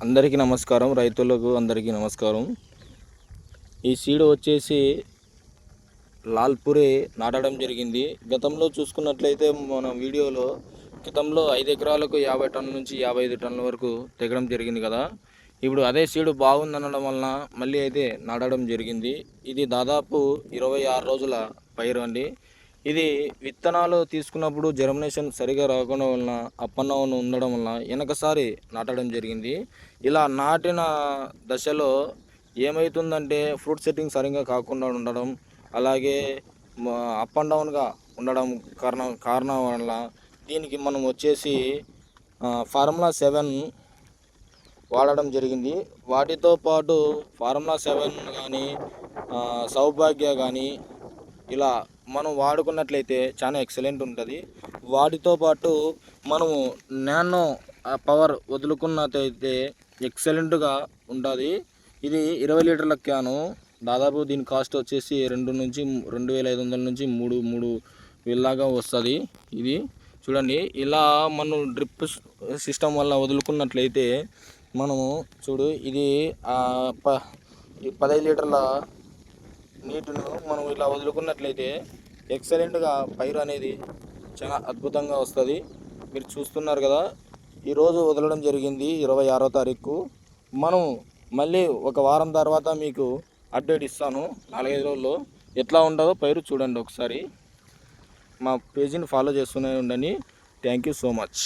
అందరికీ నమస్కారం, రైతులకు అందరికీ నమస్కారం. ఈ సీడ్ వచ్చేసి లాల్పురే నాటడం జరిగింది. గతంలో చూసుకున్నట్లయితే మన వీడియోలో గతంలో 5 ఎకరాలకు 50 టన్నుల నుంచి 55 టన్నుల వరకు తెగడం జరిగింది కదా. ఇప్పుడు అదే సీడ్ బాగుందనడం వలన మళ్ళీ అయితే నాటడం జరిగింది. ఇది దాదాపు 26 రోజుల పైరు అండి. ఇది విత్తనాలు తీసుకున్నప్పుడు జర్మినేషన్ సరిగా రాకుండా వలన అప్పన్నవను ఉండడం వలన వెనకసారి నాటడం జరిగింది. ఇలా నాటిన దశలో ఏమవుతుందంటే ఫ్రూట్ సెట్టింగ్ సరిగ్గా కాకుండా ఉండడం, అలాగే అప్ అండ్ డౌన్గా ఉండడం కారణం వల్ల దీనికి మనం వచ్చేసి ఫార్ములా 7 వాడడం జరిగింది. వాటితో పాటు ఫార్ములా 7 కానీ సౌభాగ్య కానీ ఇలా మనం వాడుకున్నట్లయితే చాలా ఎక్సలెంట్ ఉంటుంది. వాటితో పాటు మనము నానో పవర్ వదులుకున్నట్లయితే ఎక్సలెంట్గా ఉంటుంది. ఇది 20 లీటర్ల క్యాను. దాదాపు దీని కాస్ట్ వచ్చేసి 2,500 నుంచి 3,000 వస్తుంది. ఇది చూడండి, ఇలా మనం డ్రిప్ సిస్టమ్ వల్ల వదులుకున్నట్లయితే మనము చూడు, ఇది 15 లీటర్ల నీటిని మనం ఇలా వదులుకున్నట్లయితే ఎక్సలెంట్గా పైరు అనేది చాలా అద్భుతంగా వస్తుంది. మీరు చూస్తున్నారు కదా, ఈరోజు వదలడం జరిగింది 26వ తారీఖు. మనం మళ్ళీ ఒక వారం తర్వాత మీకు అప్డేట్ ఇస్తాను. 4-5 రోజుల్లో ఎట్లా ఉంటుందో పైరు చూడండి ఒకసారి. మా పేజీని ఫాలో చేస్తూనే ఉండండి. Thank you so much.